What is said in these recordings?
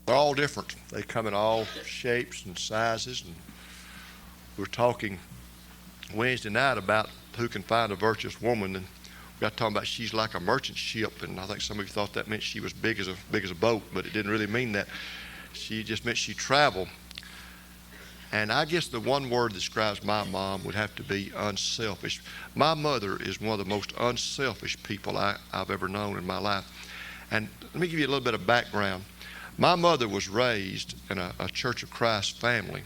They're all different. They come in all shapes and sizes. And we were talking Wednesday night about who can find a virtuous woman, and we got talking about she's like a merchant ship, and I think some of you thought that meant she was big as a boat, but it didn't really mean that. She just meant she traveled. And I guess the one word that describes my mom would have to be unselfish. My mother is one of the most unselfish people I've ever known in my life. And let me give you a little bit of background. My mother was raised in a Church of Christ family.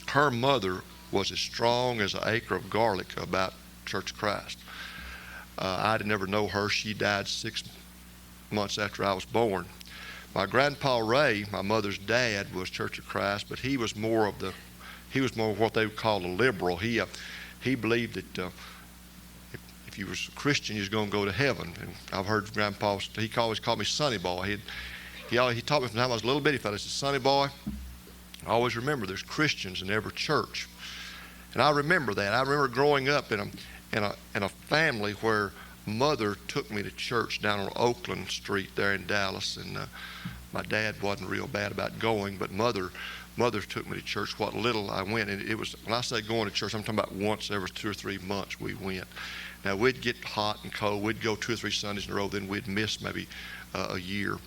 Her mother was as strong as an acre of garlic about Church of Christ. I didn't ever know her. She died 6 months after I was born. My grandpa Ray, my mother's dad, was Church of Christ, but he was more of what they would call a liberal. He believed that if you was a Christian, you was going to go to heaven. And I've heard Grandpa, he always called me Sonny Boy. He taught me from the time I was a little bitty fella. He said, Sonny Boy, I always remember there's Christians in every church. And I remember that. I remember growing up in a family where Mother took me to church down on Oakland Street there in Dallas, and my dad wasn't real bad about going, but Mother took me to church. What little I went, and it was, when I say going to church, I'm talking about once every 2 or 3 months we went. Now we'd get hot and cold. We'd go 2 or 3 Sundays in a row, then we'd miss maybe a year.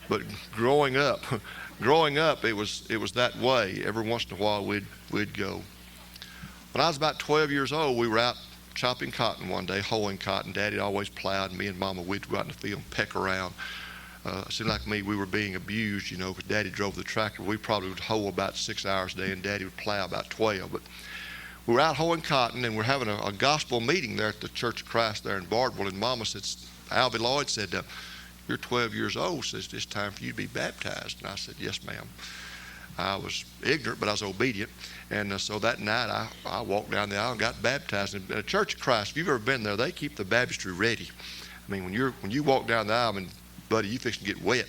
But growing up, it was that way. Every once in a while we'd go. When I was about 12 years old, we were out chopping cotton one day, hoeing cotton. Daddy always plowed, and me and Mama, we'd go out in the field and peck around. It seemed like me, we were being abused, because Daddy drove the tractor. We probably would hoe about 6 hours a day, and Daddy would plow about 12. But we were out hoeing cotton, and we're having a gospel meeting there at the Church of Christ there in Bardwell, and Mama said, Lloyd said, you're 12 years old, says it's time for you to be baptized. And I said, yes, ma'am. I was ignorant, but I was obedient. And so that night, I walked down the aisle and got baptized. And at the Church of Christ, if you've ever been there, they keep the baptistry ready. I mean, when you walk down the aisle, and buddy, you fixing to get wet.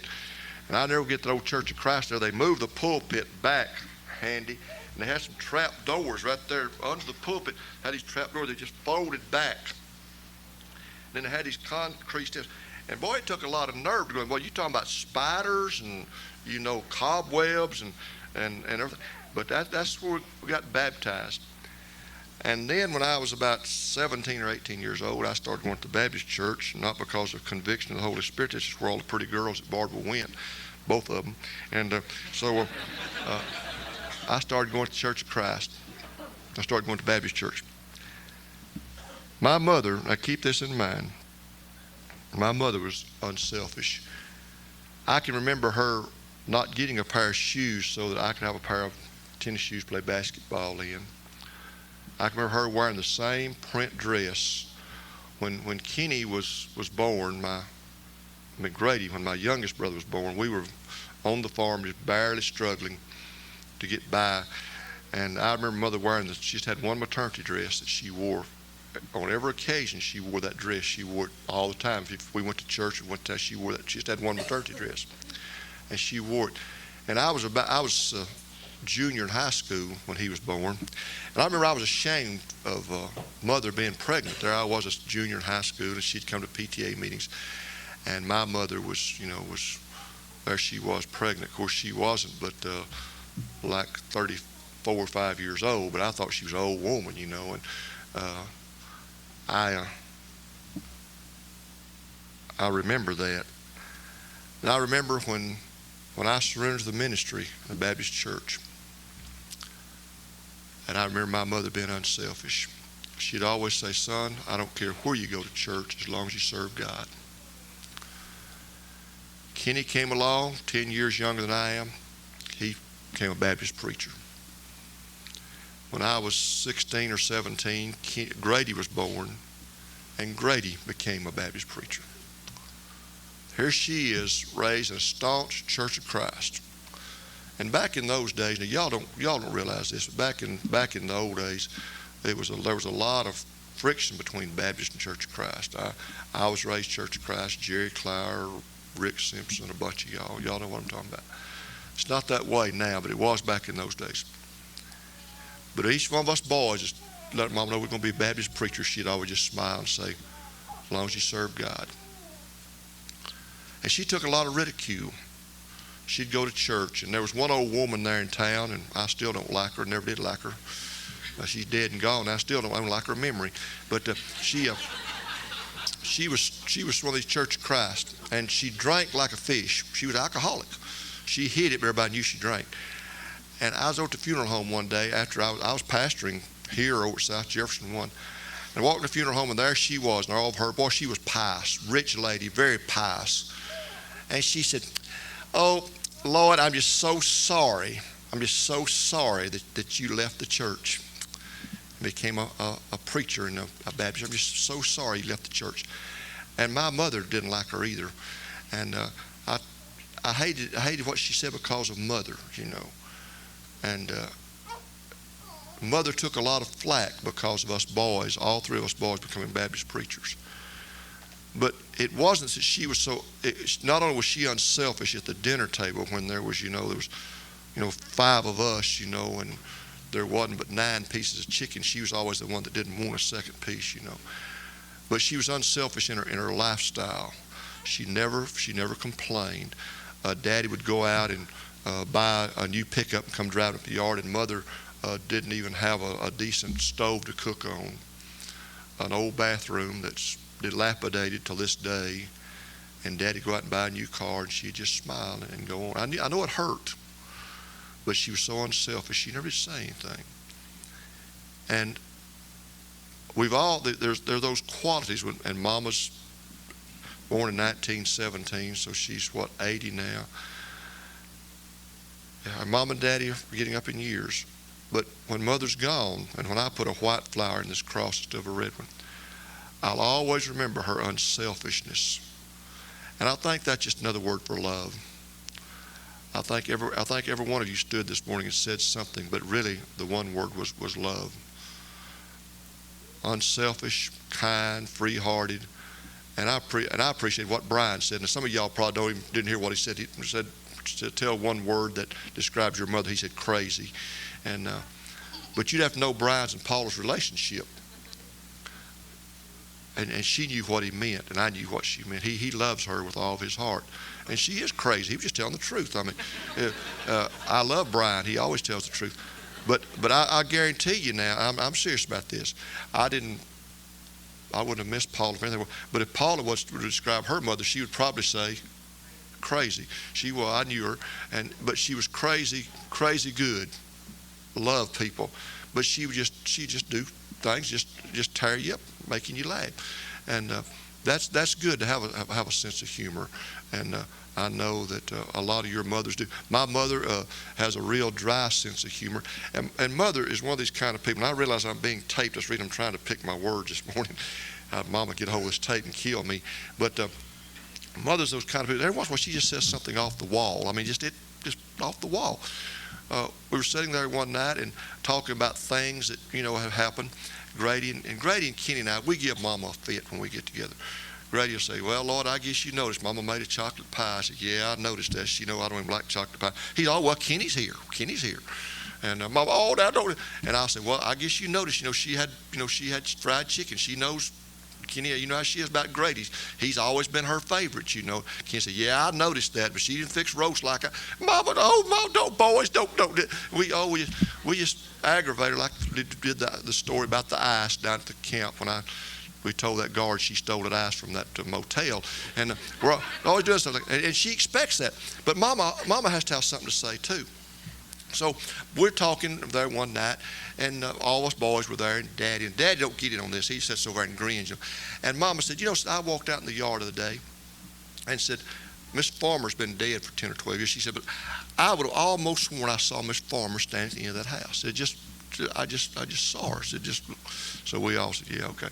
And I never get to the old Church of Christ there. They moved the pulpit back handy, and they had some trap doors right there under the pulpit. Had these trap doors, they just folded back. And then they had these concrete steps. And boy, it took a lot of nerve to go, well, you're talking about spiders and, cobwebs and everything. But that's where we got baptized. And then when I was about 17 or 18 years old, I started going to the Baptist church, not because of conviction of the Holy Spirit. This is where all the pretty girls at Bardwell went, both of them. And so I started going to the Church of Christ. I started going to Baptist church. My mother, now keep this in mind, my mother was unselfish. I can remember her not getting a pair of shoes so that I could have a pair of tennis shoes to play basketball in. I can remember her wearing the same print dress. When Kenny was born, Grady, when my youngest brother was born, we were on the farm just barely struggling to get by. And I remember Mother wearing she just had one maternity dress that she wore. On every occasion, she wore that dress. She wore it all the time. If we went to church and she wore that. She just had one maternity dress, and she wore it. And I was junior in high school when he was born, and I remember I was ashamed of Mother being pregnant. There I was, a junior in high school, and she'd come to PTA meetings, and my mother was there. She was pregnant. Of course, she wasn't, but like 34 or 5 years old. But I thought she was an old woman, and. I remember that. And I remember when I surrendered to the ministry in the Baptist church. And I remember my mother being unselfish. She'd always say, son, I don't care where you go to church as long as you serve God. Kenny came along, 10 years younger than I am. He became a Baptist preacher. When I was 16 or 17, Grady was born, and Grady became a Baptist preacher. Here she is, raised in a staunch Church of Christ. And back in those days, now y'all don't realize this, but back in the old days, there was a lot of friction between Baptist and Church of Christ. I was raised Church of Christ, Jerry Clower, Rick Simpson, a bunch of y'all. Y'all know what I'm talking about. It's not that way now, but it was back in those days. But each one of us boys, just let Mom know we're going to be Baptist preachers. She'd always just smile and say, as long as you serve God. And she took a lot of ridicule. she'd go to church, and there was one old woman there in town, and I still don't like her, never did like her. She's dead and gone. I still don't like her memory, but she was one of these Church of Christ, and she drank like a fish. She was an alcoholic. She hid it, but everybody knew she drank. And I was over at the funeral home one day after I was pastoring here over at South Jefferson 1. And I walked in the funeral home, and there she was, and all of her, boy, she was pious, rich lady, very pious. And she said, "Oh, Lloyd, I'm just so sorry. I'm just so sorry that you left the church. Became a preacher in a Baptist. I'm just so sorry you left the church." And my mother didn't like her either. And I hated what she said because of mother, you know. And mother took a lot of flack because of us boys, all three of us boys becoming Baptist preachers. But it wasn't that she was so, not only was she unselfish at the dinner table when there was 5 of us, and there wasn't but 9 pieces of chicken. She was always the one that didn't want a second piece, But she was unselfish in her lifestyle. She never complained. Daddy would go out and buy a new pickup and come drive up the yard, and mother didn't even have a decent stove to cook on. An old bathroom that's dilapidated till this day, and Daddy'd go out and buy a new car, and she'd just smile and go on. I know it hurt, but she was so unselfish. She never did say anything. And there are those qualities. And Mama's born in 1917, so she's 80 now. Her Mom and Daddy are getting up in years. But when Mother's gone, and when I put a white flower in this cross instead of a red one, I'll always remember her unselfishness. And I think that's just another word for love. I think every one of you stood this morning and said something, but really the one word was love. Unselfish, kind, free-hearted. And I appreciate what Brian said. And some of y'all probably didn't hear what he said. He said to tell one word that describes your mother. He said crazy. And but you'd have to know Brian's and Paula's relationship. And she knew what he meant, and I knew what she meant. He loves her with all of his heart. And she is crazy. He was just telling the truth. I mean, I love Brian. He always tells the truth. But I guarantee you now, I'm serious about this. I wouldn't have missed Paula for anything. But if Paula was to describe her mother, she would probably say crazy. I knew her, but she was crazy good. Love people. But she just do things, just tear you up, making you laugh. And that's good to have a sense of humor. And I know that a lot of your mothers do. My mother has a real dry sense of humor. And Mother is one of these kind of people. And I realize I'm being taped. That's the reason I'm trying to pick my words this morning. Mama get a hold of this tape and kill me. But Mother's those kind of people. Every once in a while she just says something off the wall. I mean, just off the wall. We were sitting there one night and talking about things that, have happened. Grady and Kenny and I, we give Mama a fit when we get together. Grady will say, "Well, Lord, I guess you noticed Mama made a chocolate pie." I said, "Yeah, I noticed that. I don't even like chocolate pie." He's all, "Well, Kenny's here. And Mama, "Oh, now don't." And I said, "Well, I guess you noticed, she had fried chicken. She knows, Kenny, you know how she is about Grady. He's always been her favorite, Kenny said, "Yeah, I noticed that, but she didn't fix roast like I." "Mama, Mom, don't, boys, don't. We just aggravate her like we did the story about the ice down at the camp when we told that guard she stole that ice from that motel. And we're always doing something, and she expects that. But Mama has to have something to say too. So we're talking there one night, and all us boys were there, and Daddy don't get in on this. He sits over and grins. And Mama said, I walked out in the yard the other day and said, Miss Farmer's been dead for 10 or 12 years. She said, but I would have almost sworn I saw Miss Farmer standing at the end of that house. I just saw her. So we all said, yeah, okay.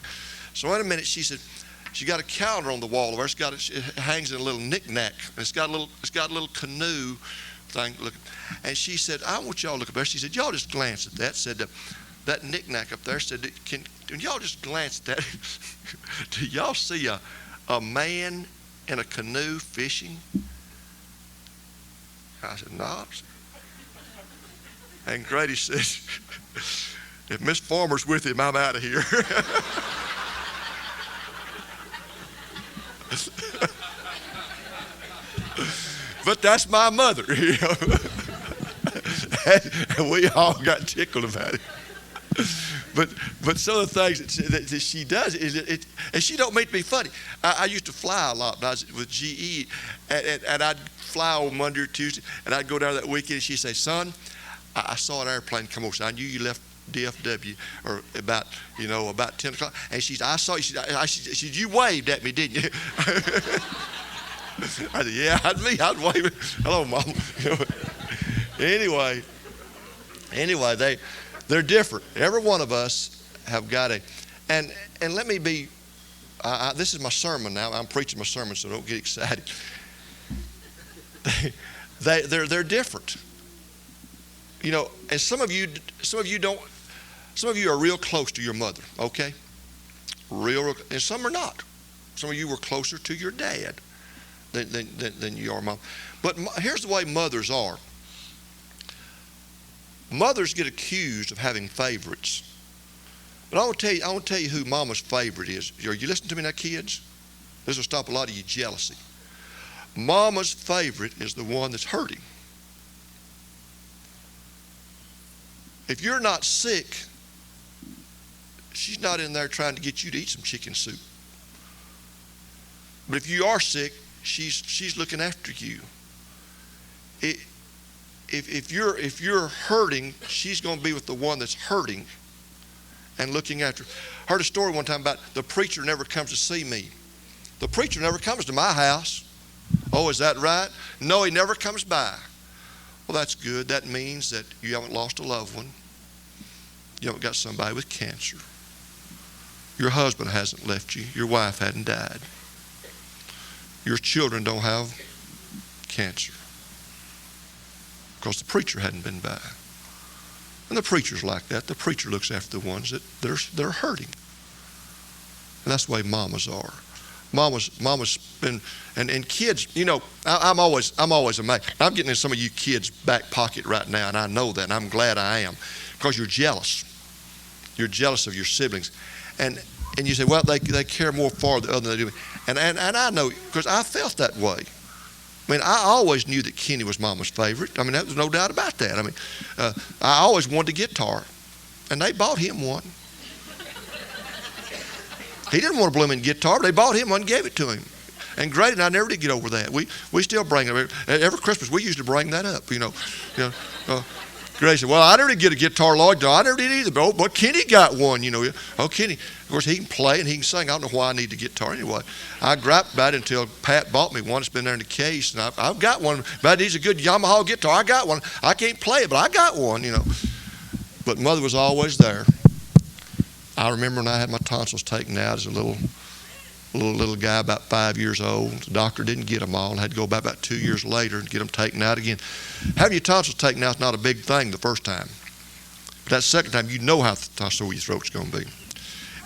So in a minute, she said, she got a calendar on the wall over there. It hangs in a little knick-knack. And it's got a little canoe thing looking. And she said, I want y'all to look up there. She said, y'all just glance at that. Said that knick-knack up there. Said, can y'all just glance at that? Do y'all see a man in a canoe fishing? I said, no. And Grady said, if Miss Farmer's with him, I'm out of here. But that's my mother. You know? And we all got tickled about it. But some of the things that she does is and she don't mean to be funny. I used to fly a lot when I was with GE, and I'd fly on Monday or Tuesday, and I'd go down that weekend, and she'd say, son, I saw an airplane come over. So I knew you left DFW or about 10 o'clock. And I saw you. She said, you waved at me, didn't you? I said, yeah, I'd wave. Hello, Mom. Anyway, they're different. Every one of us have got and let me be, this is my sermon now. I'm preaching my sermon, so don't get excited. They're different. You know, and some of you are real close to your mother, okay? Real, and some are not. Some of you were closer to your dad than you are mom. But here's the way mothers are. Mothers get accused of having favorites. But I want to tell you who mama's favorite is. Are you listening to me now, kids? This will stop a lot of you jealousy. Mama's favorite is the one that's hurting. If you're not sick, she's not in there trying to get you to eat some chicken soup. But if you are sick, she's looking after you. If you're hurting, she's going to be with the one that's hurting and looking after. I heard a story one time about the preacher never comes to see me. The preacher never comes to my house. Oh, is that right? No, he never comes by. Well, that's good. That means that you haven't lost a loved one. You haven't got somebody with cancer. Your husband hasn't left you. Your wife hadn't died. Your children don't have cancer because the preacher hadn't been by. And the preacher's like that. The preacher looks after the ones that they're hurting. And that's the way mamas are. Mama's been, and kids, you know, I'm always amazed. I'm getting in some of you kids' back pocket right now, and I know that, and I'm glad I am, because you're jealous. You're jealous of your siblings. And you say, well, they care more for the other than they do me. And I know, because I felt that way. I mean, I always knew that Kenny was Mama's favorite. I mean, there's no doubt about that. I mean, I always wanted a guitar, and they bought him one. He didn't want a blooming guitar, but they bought him one and gave it to him. And Grady and I never did get over that. We still bring it. Every Christmas, we used to bring that up, you know. Grady said, well, I never did get a guitar, Lloyd. No, I never did either, but Kenny got one, you know. Oh, Kenny, of course, he can play and he can sing. I don't know why I need a guitar anyway. I griped about it until Pat bought me one. It's been there in the case, and I've got one. But he's a good Yamaha guitar. I got one. I can't play it, but I got one, you know. But Mother was always there. I remember when I had my tonsils taken out as a little guy about 5 years old. The doctor didn't get them all and had to go back about 2 years later and get them taken out again. Having your tonsils taken out is not a big thing the first time. But that second time, you know how sore your throat's going to be.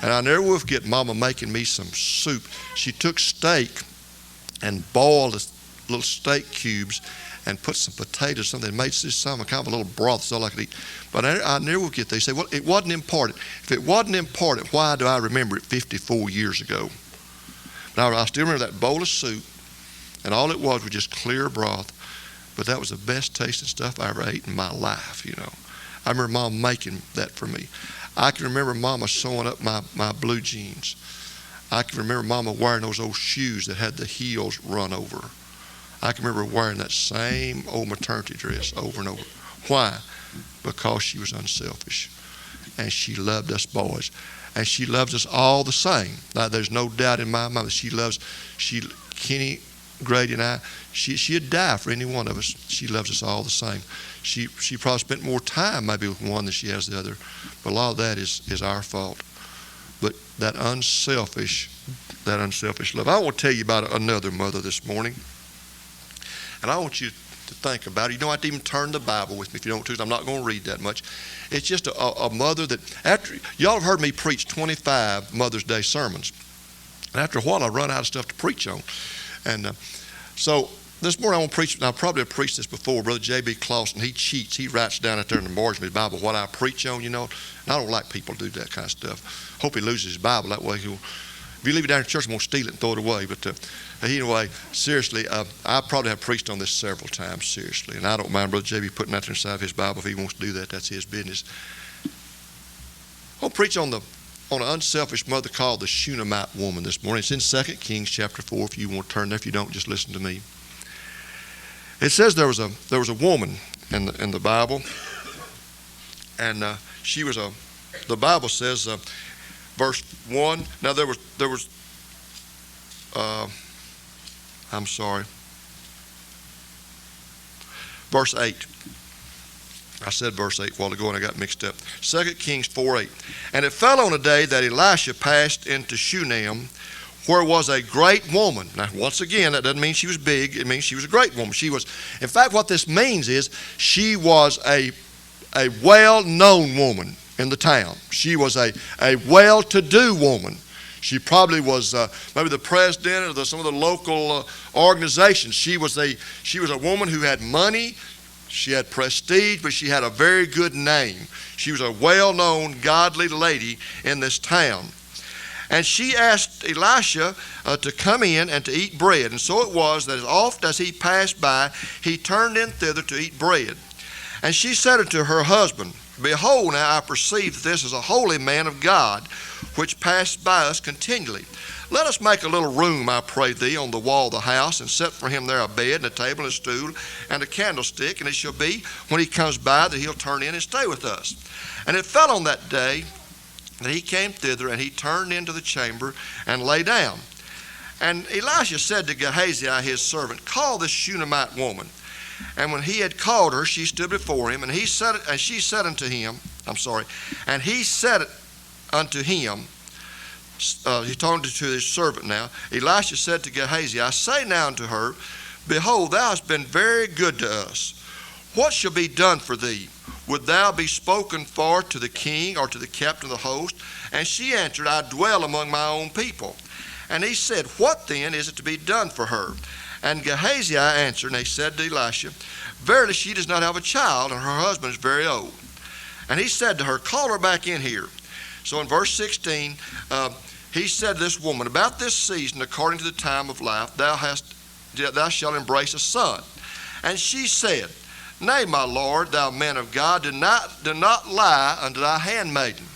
And I never will forget Mama making me some soup. She took steak and boiled little steak cubes and put some potatoes, something, made some kind of a little broth so I could eat. But I never will get there. They say, well, it wasn't important. If it wasn't important, why do I remember it 54 years ago? But I still remember that bowl of soup, and all it was just clear broth. But that was the best tasting stuff I ever ate in my life, you know. I remember Mom making that for me. I can remember Mama sewing up my blue jeans. I can remember Mama wearing those old shoes that had the heels run over. I can remember wearing that same old maternity dress over and over. Why? Because she was unselfish. And she loved us boys. And she loves us all the same. Now, there's no doubt in my mind that Kenny, Grady, and I, she'd die for any one of us. She loves us all the same. She probably spent more time maybe with one than she has the other. But a lot of that is our fault. But that unselfish love. I want to tell you about another mother this morning. And I want you to think about it. You don't have to even turn the Bible with me if you don't want to. I'm not going to read that much. It's just a mother that, y'all have heard me preach 25 Mother's Day sermons. And after a while, I run out of stuff to preach on. And so this morning I want to preach, and I probably have preached this before. Brother J.B. Clausen, he cheats. He writes down out there in the margin of his Bible what I preach on, you know. And I don't like people to do that kind of stuff. Hope he loses his Bible. That way If you leave it down in church, I'm going to steal it and throw it away. But anyway, seriously, I probably have preached on this several times, seriously. And I don't mind Brother J.B. putting that inside of his Bible. If he wants to do that, that's his business. I'll preach on an unselfish mother called the Shunammite woman this morning. It's in 2 Kings chapter 4 if you want to turn there. If you don't, just listen to me. It says there was a woman in the Bible, and she was the Bible says, verse 1, now there was I'm sorry, verse 8. I said verse 8 a while ago and I got mixed up. 2 Kings 4:8. And it fell on a day that Elisha passed into Shunem, where was a great woman. Now, once again, that doesn't mean she was big. It means she was a great woman. She was, in fact, what this means is she was a well-known woman in the town. She was a well-to-do woman. She probably was maybe the president of some of the local organizations. She was a woman who had money. She had prestige, but she had a very good name. She was a well-known, godly lady in this town. And she asked Elisha to come in and to eat bread. And so it was that as oft as he passed by, he turned in thither to eat bread. And she said unto her husband, Behold, now I perceive that this is a holy man of God, which passed by us continually. Let us make a little room, I pray thee, on the wall of the house, and set for him there a bed, and a table, and a stool, and a candlestick. And it shall be, when he comes by, that he'll turn in and stay with us. And it fell on that day that he came thither, and he turned into the chamber and lay down. And Elisha said to Gehazi his servant, Call this Shunammite woman. And when he had called her, she stood before him, and he said unto him, he told to his servant now, Elisha said to Gehazi, I say now unto her, Behold, thou hast been very good to us. What shall be done for thee? Would thou be spoken for to the king or to the captain of the host? And she answered, I dwell among my own people. And he said, What then is it to be done for her? And Gehazi answered, and he said to Elisha, Verily she does not have a child, and her husband is very old. And he said to her, Call her back in here. So in verse 16, he said to this woman, About this season, according to the time of life, thou shalt embrace a son. And she said, Nay, my Lord, thou man of God, do not lie unto thy handmaiden.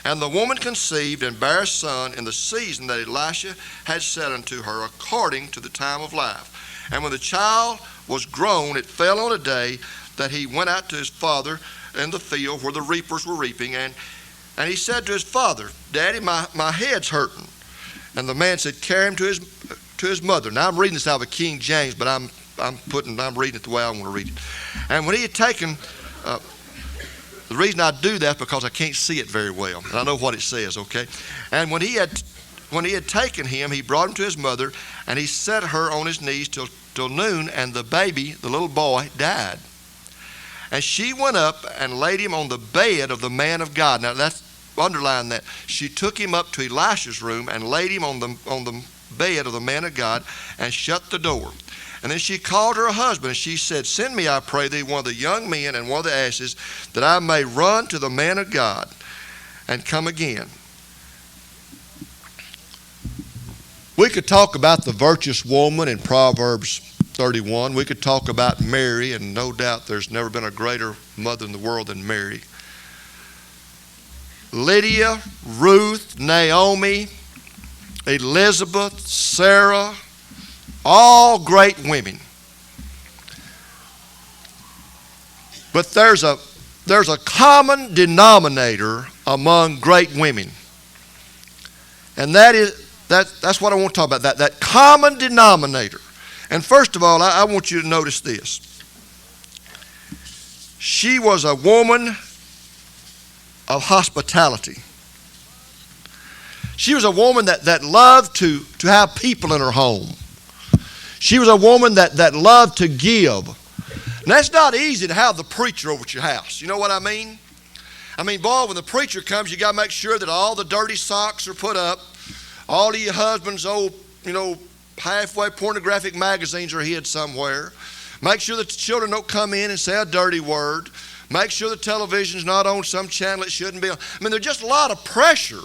And the woman conceived and bare a son in the season that Elisha had said unto her, according to the time of life. And when the child was grown, it fell on a day that he went out to his father in the field where the reapers were reaping. And he said to his father, Daddy, my head's hurting. And the man said, Carry him to his mother. Now I'm reading this out of the King James, but I'm reading it the way I want to read it. And when he had taken, the reason I do that is because I can't see it very well, and I know what it says, okay? And when he had taken him, he brought him to his mother, and he set her on his knees till noon, and the baby, the little boy, died. And she went up and laid him on the bed of the man of God. Now that's underline that. She took him up to Elisha's room and laid him on the bed of the man of God and shut the door. And then she called her husband, and she said, Send me, I pray thee, one of the young men and one of the asses, that I may run to the man of God and come again. We could talk about the virtuous woman in Proverbs 31. We could talk about Mary, and no doubt there's never been a greater mother in the world than Mary. Lydia, Ruth, Naomi, Elizabeth, Sarah, all great women. But there's a common denominator among great women. And that's what I want to talk about, that common denominator. And first of all, I want you to notice this. She was a woman of hospitality. She was a woman that loved to have people in her home. She was a woman that loved to give. Now, it's not easy to have the preacher over at your house. You know what I mean? I mean, boy, when the preacher comes, you got to make sure that all the dirty socks are put up. All of your husband's old, halfway pornographic magazines are hid somewhere. Make sure that the children don't come in and say a dirty word. Make sure the television's not on some channel it shouldn't be on. I mean, there's just a lot of pressure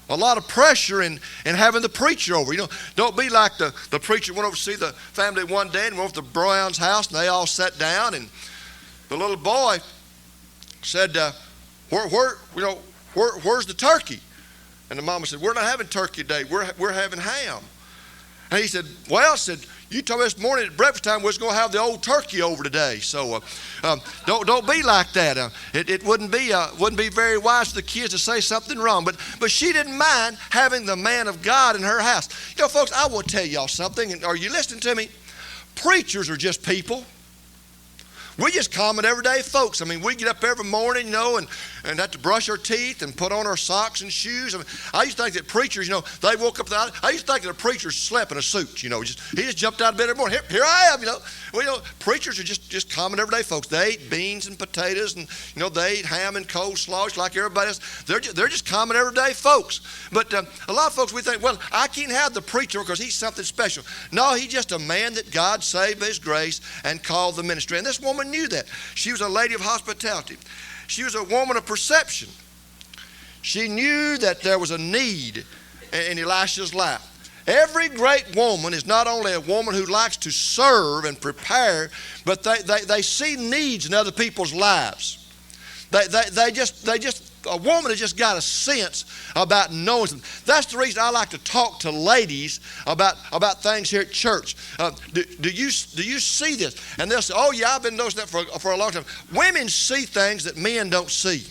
A lot of pressure in having the preacher over. Don't be like the preacher went over to see the family one day and went over to Brown's house, and they all sat down, and the little boy said, where's the turkey? And the mama said, we're not having turkey today. We're having ham. And he said, you told me this morning at breakfast time we was going to have the old turkey over today. So don't be like that. It wouldn't be very wise for the kids to say something wrong. But she didn't mind having the man of God in her house. Folks, I want to tell y'all something. And are you listening to me? Preachers are just people. We just common everyday folks. I mean, we get up every morning, and have to brush our teeth and put on our socks and shoes. I used to think that preachers, they woke up. I used to think that a preacher slept in a suit. He just jumped out of bed every morning. Here I am. Well, preachers are just common everyday folks. They eat beans and potatoes, and they eat ham and coleslaw like everybody else. They're just common everyday folks. But a lot of folks, we think, well, I can't have the preacher because he's something special. No, he's just a man that God saved by His grace and called the ministry. And this woman knew that. She was a lady of hospitality. She was a woman of perception. She knew that there was a need in Elisha's life. Every great woman is not only a woman who likes to serve and prepare, but they see needs in other people's lives. A woman has just got a sense about knowing something. That's the reason I like to talk to ladies about things here at church. Do you see this? And they'll say, oh yeah, I've been noticing that for a long time. Women see things that men don't see.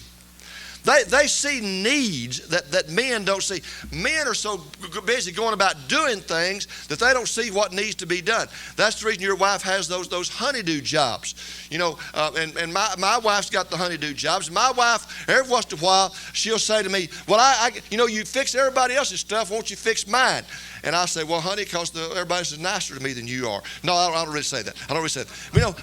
They see needs that men don't see. Men are so busy going about doing things that they don't see what needs to be done. That's the reason your wife has those honeydew jobs. And my wife's got the honeydew jobs. My wife, every once in a while, she'll say to me, well, you fix everybody else's stuff, won't you fix mine? And I say, well, honey, because everybody else is nicer to me than you are. No, I don't really say that.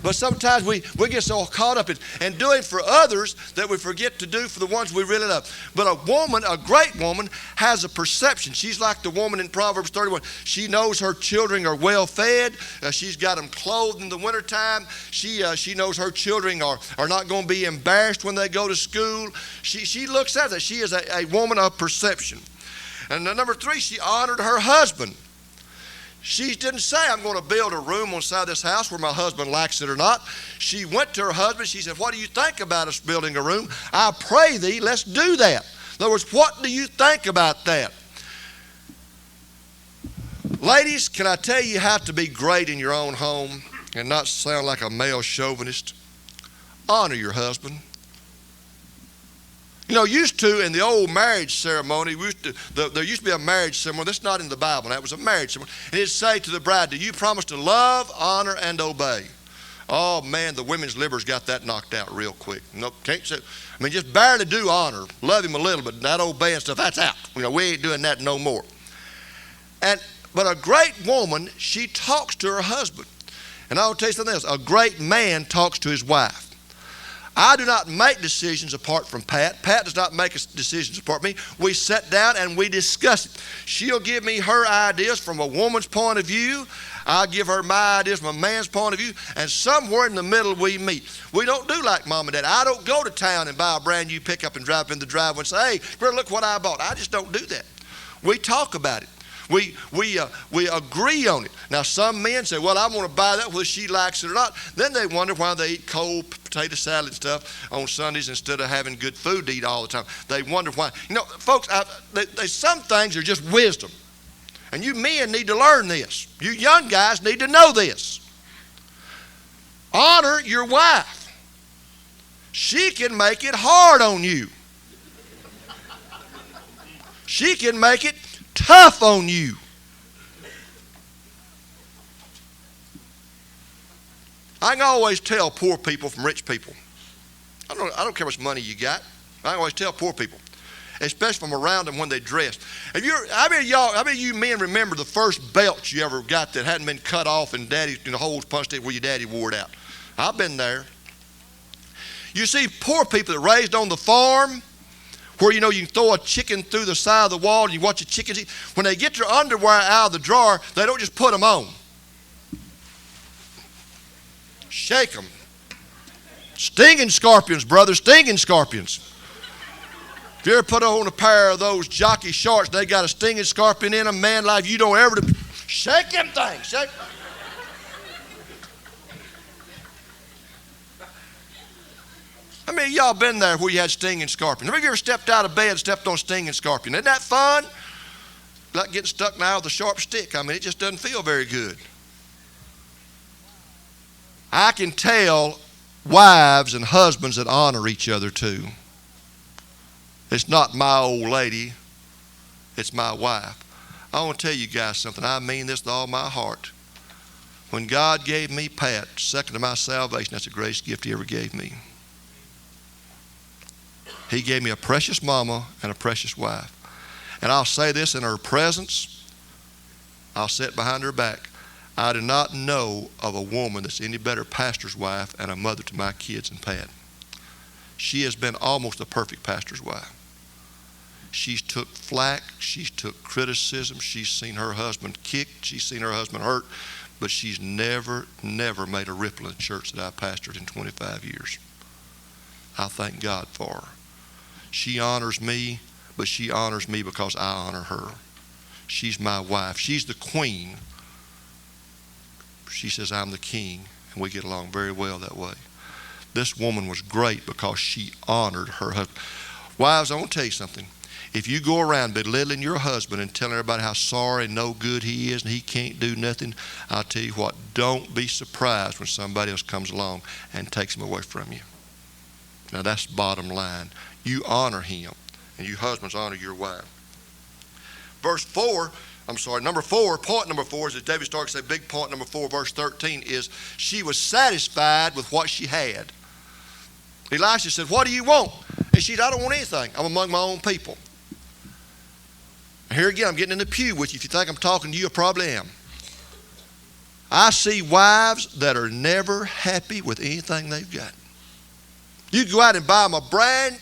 But sometimes we get so caught up in doing for others that we forget to do for the ones we really love. But a great woman, has a perception. She's like the woman in Proverbs 31. She knows her children are well fed. She's got them clothed in the wintertime. She knows her children are not going to be embarrassed when they go to school. She looks at that. She is a woman of perception. And number 3, she honored her husband. She didn't say, I'm going to build a room on the side of this house where my husband likes it or not. She went to her husband. She said, what do you think about us building a room? I pray thee, let's do that. In other words, what do you think about that? Ladies, can I tell you how to be great in your own home and not sound like a male chauvinist? Honor your husband. Used to in the old marriage ceremony, there used to be a marriage ceremony. That's not in the Bible. That was a marriage ceremony. And it'd say to the bride, do you promise to love, honor, and obey? Oh, man, the women's livers got that knocked out real quick. Can't say. Just barely do honor. Love him a little, but that obeying stuff, that's out. We ain't doing that no more. But a great woman, she talks to her husband. And I'll tell you something else. A great man talks to his wife. I do not make decisions apart from Pat. Pat does not make decisions apart from me. We sit down and we discuss it. She'll give me her ideas from a woman's point of view. I'll give her my ideas from a man's point of view. And somewhere in the middle we meet. We don't do like Mom and Dad. I don't go to town and buy a brand new pickup and drive up in the driveway and say, hey, girl, look what I bought. I just don't do that. We talk about it. We agree on it. Now, some men say, well, I want to buy that whether she likes it or not. Then they wonder why they eat cold potato salad and stuff on Sundays instead of having good food to eat all the time. They wonder why. Folks, some things are just wisdom. And you men need to learn this. You young guys need to know this. Honor your wife. She can make it hard on you. She can make it tough on you. I can always tell poor people from rich people. I don't care how much money you got. I can always tell poor people, especially from around them when they dress. How many of you men remember the first belt you ever got that hadn't been cut off and the holes punched it where your daddy wore it out? I've been there. You see poor people that raised on the farm, where you can throw a chicken through the side of the wall and you watch the chickens eat. When they get their underwear out of the drawer, they don't just put them on. Shake them. Stinging scorpions, brother, stinging scorpions. If you ever put on a pair of those jockey shorts, they got a stinging scorpion in them, man, like you don't ever shake them things. Shake. I mean, y'all been there where you had stinging scorpion. Have you ever stepped out of bed and stepped on stinging scorpion? Isn't that fun? Like getting stuck now with a sharp stick. I mean, it just doesn't feel very good. I can tell wives and husbands that honor each other too. It's not my old lady, it's my wife. I want to tell you guys something. I mean this with all my heart. When God gave me Pat, second to my salvation, that's the greatest gift he ever gave me. He gave me a precious mama and a precious wife. And I'll say this in her presence, I'll say it behind her back. I do not know of a woman that's any better pastor's wife and a mother to my kids than Pat. She has been almost a perfect pastor's wife. She's took flack, she's took criticism, she's seen her husband kicked, she's seen her husband hurt, but she's never made a ripple in the church that I pastored in 25 years. I thank God for her. She honors me, but she honors me because I honor her. She's my wife. She's the queen. She says, I'm the king, and we get along very well that way. This woman was great because she honored her husband. Wives, I want to tell you something. If you go around belittling your husband and telling everybody how sorry and no good he is and he can't do nothing, I'll tell you what, don't be surprised when somebody else comes along and takes him away from you. Now that's bottom line. You honor him, and you husbands honor your wife. Number 4, point number 4 is, as David Stark said, big point number 4, verse 13 is, she was satisfied with what she had. Elisha said, what do you want? And she said, I don't want anything. I'm among my own people. And here again, I'm getting in the pew with you. If you think I'm talking to you, I probably am. I see wives that are never happy with anything they've got. You go out and buy them a brand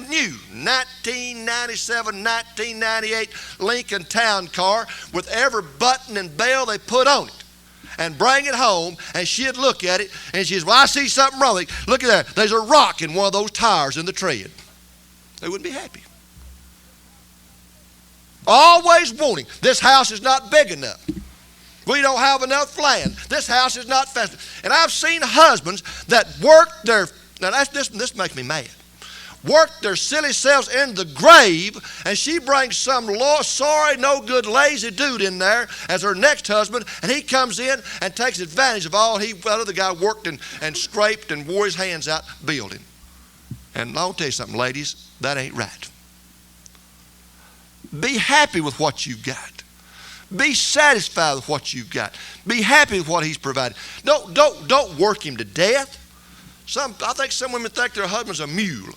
new 1997, 1998 Lincoln Town car with every button and bell they put on it, and bring it home, and she'd look at it, and she says, well, I see something wrong with it. Look at that. There's a rock in one of those tires in the tread. They wouldn't be happy. Always wanting, this house is not big enough. We don't have enough land. This house is not fast. And I've seen husbands that work their, now this makes me mad, work their silly selves in the grave, and she brings some sorry, no good, lazy dude in there as her next husband, and he comes in and takes advantage of all the other guy worked and scraped and wore his hands out building. And I'll tell you something, ladies, that ain't right. Be happy with what you've got. Be satisfied with what you've got. Be happy with what he's provided. Don't work him to death. I think some women think their husband's a mule.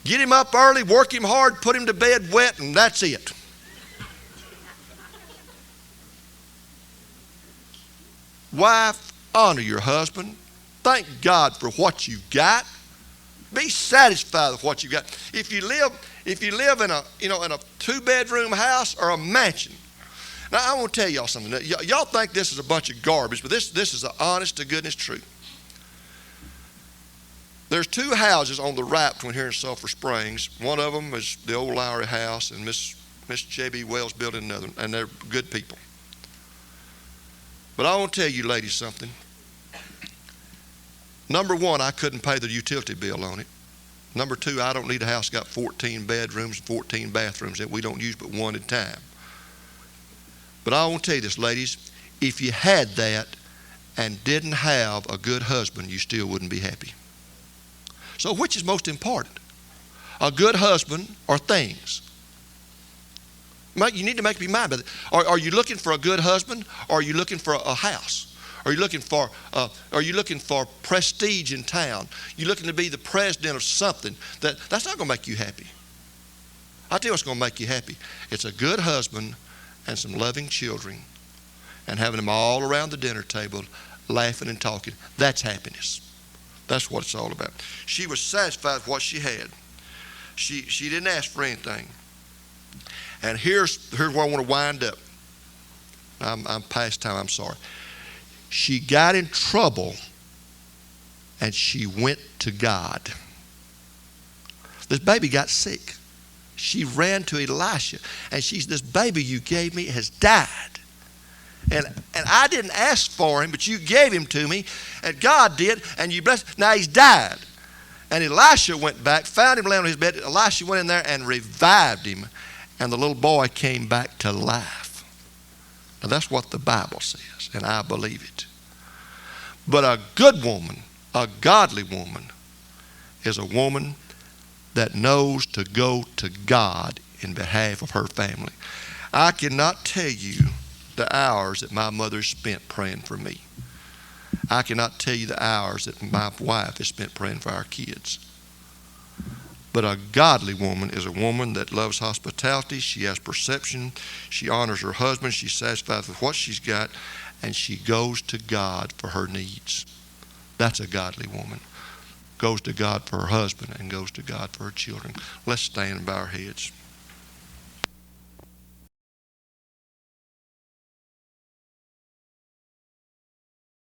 Get him up early, work him hard, put him to bed wet, and that's it. Wife, honor your husband. Thank God for what you've got. Be satisfied with what you got. If you live in a 2-bedroom house or a mansion. Now I want to tell y'all something. Y'all think this is a bunch of garbage, but this is the honest to goodness truth. There's 2 houses on the right between here and Sulphur Springs. One of them is the old Lowry house, and Miss J.B. Wells building another, and they're good people. But I want to tell you ladies something. Number 1, I couldn't pay the utility bill on it. Number 2, I don't need a house got 14 bedrooms and 14 bathrooms that we don't use but one at a time. But I want to tell you this, ladies, if you had that and didn't have a good husband, you still wouldn't be happy. So which is most important? A good husband or things? You need to make up your mind about it. Are you looking for a good husband, or are you looking for a house? Are you looking for prestige in town? You're looking to be the president of something that's not going to make you happy. I'll tell you what's going to make you happy. It's a good husband and some loving children, and having them all around the dinner table laughing and talking. That's happiness. That's what it's all about. She was satisfied with what she had. She didn't ask for anything. And here's where I want to wind up. I'm past time, I'm sorry. She got in trouble and she went to God. This baby got sick. She ran to Elisha, and this baby you gave me has died. And I didn't ask for him, but you gave him to me, and God did, and you blessed. Now he's died. And Elisha went back, found him laying on his bed. Elisha went in there and revived him, and the little boy came back to life. Now that's what the Bible says, and I believe it. But a good woman, a godly woman, is a woman that knows to go to God in behalf of her family. I cannot tell you the hours that my mother spent praying for me. I cannot tell you the hours that my wife has spent praying for our kids. But a godly woman is a woman that loves hospitality. She has perception. She honors her husband. She's satisfied with what she's got, and she goes to God for her needs. That's a godly woman. Goes to God for her husband and goes to God for her children. Let's stand and bow our heads.